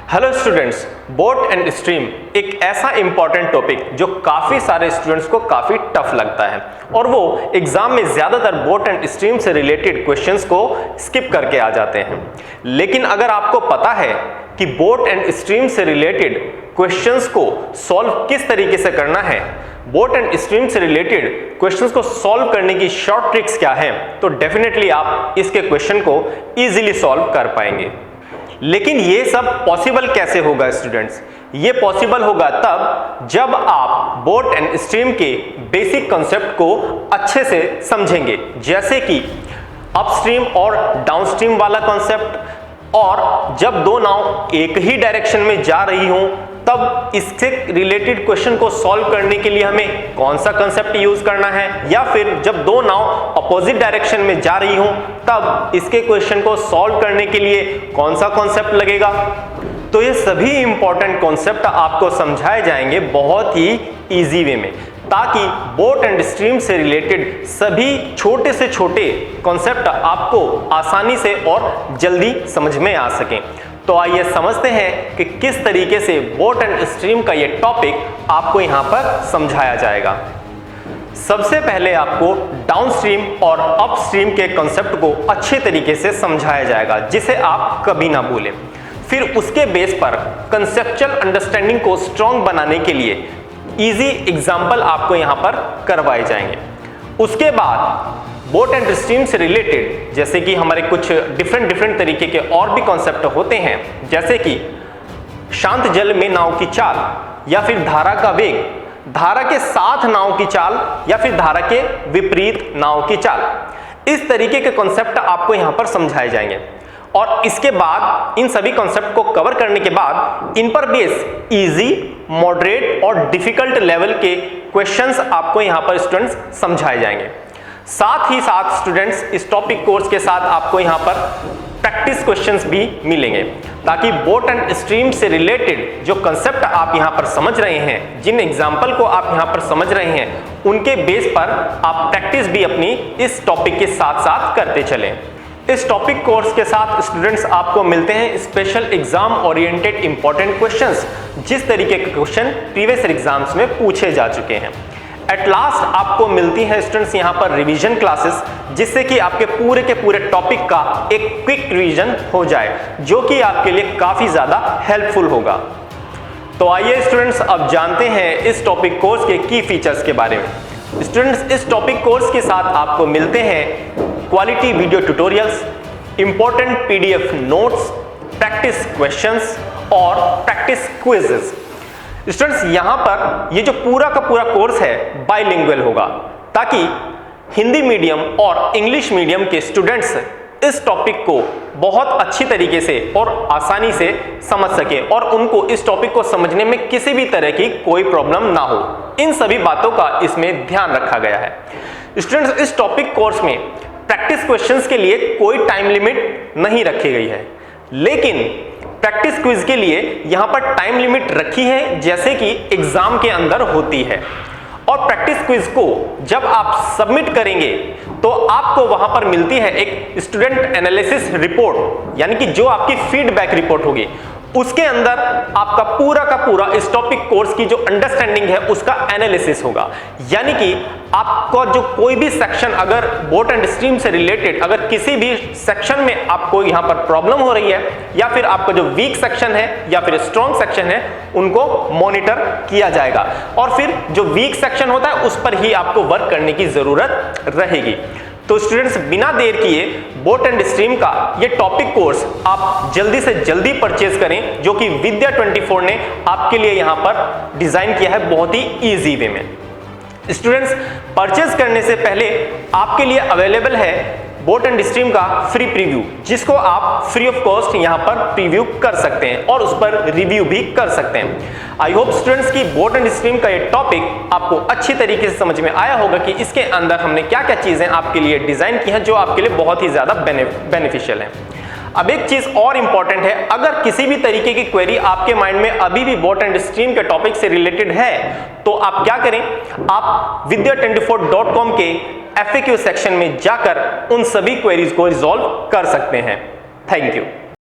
Hello students, boat and stream एक ऐसा important topic जो काफ़ी सारे स्टूडेंट्स को काफ़ी टफ लगता है और वो एग्जाम में ज़्यादातर बोट एंड स्ट्रीम से रिलेटेड क्वेश्चंस को स्किप करके आ जाते हैं। लेकिन अगर आपको पता है कि बोट एंड स्ट्रीम से रिलेटेड क्वेश्चंस को सॉल्व किस तरीके से करना है, बोट एंड स्ट्रीम से रिलेटेड क्वेश्चंस को सॉल्व करने की शॉर्ट ट्रिक्स क्या हैं, तो डेफिनेटली आप इसके क्वेश्चन को इजीली सॉल्व कर पाएंगे। लेकिन ये सब पॉसिबल कैसे होगा स्टूडेंट्स? ये पॉसिबल होगा तब जब आप बोट एंड स्ट्रीम के बेसिक कॉन्सेप्ट को अच्छे से समझेंगे, जैसे कि अपस्ट्रीम और डाउनस्ट्रीम वाला कॉन्सेप्ट, और जब दो नाव एक ही डायरेक्शन में जा रही हों तब इससे रिलेटेड क्वेश्चन को सॉल्व करने के लिए हमें कौन सा कंसेप्ट यूज करना है, या फिर जब दो नाव अपोजिट डायरेक्शन में जा रही हों तब इसके क्वेश्चन को सॉल्व करने के लिए कौन सा कॉन्सेप्ट लगेगा। तो ये सभी इंपॉर्टेंट कॉन्सेप्ट आपको समझाए जाएंगे बहुत ही इजी वे में, ताकि बोट एंड स्ट्रीम से रिलेटेड सभी छोटे से छोटे कॉन्सेप्ट आपको आसानी से और जल्दी समझ में आ सकें। तो आइए समझते हैं कि किस तरीके से बोट एंड स्ट्रीम का ये टॉपिक आपको यहां पर समझाया जाएगा। सबसे पहले आपको डाउनस्ट्रीम और अपस्ट्रीम के कॉन्सेप्ट को अच्छे तरीके से समझाया जाएगा, जिसे आप कभी ना भूलें। फिर उसके बेस पर कंसेप्चुअल अंडरस्टैंडिंग को स्ट्रॉन्ग बनाने के लिए इजी एग्जाम्पल आपको यहां पर करवाए जाएंगे। उसके बाद बोट एंड स्ट्रीम से रिलेटेड जैसे कि हमारे कुछ डिफरेंट तरीके के और भी कॉन्सेप्ट होते हैं, जैसे कि शांत जल में नाव की चाल, या फिर धारा का वेग, धारा के साथ नाव की चाल, या फिर धारा के विपरीत नाव की चाल। इस तरीके के कॉन्सेप्ट आपको यहां पर समझाए जाएंगे। और इसके बाद इन सभी कॉन्सेप्ट को कवर करने के बाद इन पर बेस इजी, मॉडरेट और डिफिकल्ट लेवल के क्वेश्चंस आपको यहां पर स्टूडेंट्स समझाए जाएंगे। साथ ही साथ स्टूडेंट्स इस टॉपिक कोर्स के साथ आपको यहां पर प्रैक्टिस क्वेश्चंस भी मिलेंगे, ताकि बोट एंड स्ट्रीम से रिलेटेड जो कंसेप्ट आप यहां पर समझ रहे हैं, जिन एग्जाम्पल को आप यहां पर समझ रहे हैं, उनके बेस पर आप प्रैक्टिस भी अपनी इस टॉपिक के साथ साथ करते चलें। इस टॉपिक कोर्स के साथ स्टूडेंट्स आपको मिलते हैं special exam oriented important questions, जिस तरीके के क्वेश्चन प्रीवियस एग्जाम्स में पूछे जा चुके हैं। एट लास्ट आपको मिलती है स्टूडेंट्स यहाँ पर रिवीजन क्लासेस, जिससे कि आपके पूरे के पूरे टॉपिक का एक क्विक रिवीजन हो जाए, जो कि आपके लिए काफी ज्यादा हेल्पफुल होगा। तो आइए स्टूडेंट्स अब जानते हैं इस टॉपिक कोर्स के की फीचर्स के बारे में। स्टूडेंट्स इस टॉपिक कोर्स के साथ आपको मिलते हैं quality video tutorials, important PDF notes, practice questions और प्रैक्टिस क्विजेस। स्टूडेंट्स यहाँ पर ये जो पूरा का पूरा कोर्स है बाइलिंगुअल होगा, ताकि हिंदी मीडियम और इंग्लिश मीडियम के स्टूडेंट्स इस टॉपिक को बहुत अच्छी तरीके से और आसानी से समझ सके और उनको इस टॉपिक को समझने में किसी भी तरह की कोई प्रॉब्लम ना हो। इन सभी बातों का इसमें ध्यान रखा गया है। स्टूडेंट्स इस टॉपिक कोर्स में प्रैक्टिस क्वेश्चंस के लिए कोई टाइम लिमिट नहीं रखी गई है, लेकिन प्रैक्टिस क्विज के लिए यहां पर टाइम लिमिट रखी है, जैसे कि एग्जाम के अंदर होती है। और प्रैक्टिस क्विज को जब आप सबमिट करेंगे तो आपको वहां पर मिलती है एक स्टूडेंट एनालिसिस रिपोर्ट, यानी कि जो आपकी फीडबैक रिपोर्ट होगी, उसके अंदर आपका पूरा का पूरा इस टॉपिक कोर्स की जो अंडरस्टैंडिंग है उसका एनालिसिस होगा। यानी कि आपको जो कोई भी सेक्शन अगर बोट एंड स्ट्रीम से रिलेटेड अगर किसी भी सेक्शन में आपको यहां पर प्रॉब्लम हो रही है, या फिर आपका जो वीक सेक्शन है या फिर स्ट्रॉन्ग सेक्शन है, उनको मॉनिटर किया जाएगा और फिर जो वीक सेक्शन होता है उस पर ही आपको वर्क करने की जरूरत रहेगी। तो स्टूडेंट्स बिना देर किए बोट एंड स्ट्रीम का ये टॉपिक कोर्स आप जल्दी से जल्दी परचेज करें, जो कि विद्या 24 ने आपके लिए यहां पर डिजाइन किया है बहुत ही इजी वे में। स्टूडेंट्स परचेज करने से पहले आपके लिए अवेलेबल है बोट एंड स्ट्रीम का फ्री प्रीव्यू, जिसको आप फ्री ऑफ कॉस्ट यहां पर प्रीव्यू कर सकते हैं और उस पर रिव्यू भी कर सकते हैं। आई होप स्टूडेंट्स की बोट एंड स्ट्रीम का ये टॉपिक आपको अच्छी तरीके से समझ में आया होगा कि इसके अंदर हमने क्या क्या चीजें आपके लिए डिजाइन की हैं जो आपके लिए बहुत ही ज्यादा बेनिफिशियल है। अब एक चीज और इंपॉर्टेंट है, अगर किसी भी तरीके की क्वेरी आपके माइंड में अभी भी बोट एंड स्ट्रीम के टॉपिक से रिलेटेड है, तो आप क्या करें, आप vidya24.com के FAQ सेक्शन में जाकर उन सभी क्वेरीज को रिजॉल्व कर सकते हैं। Thank you.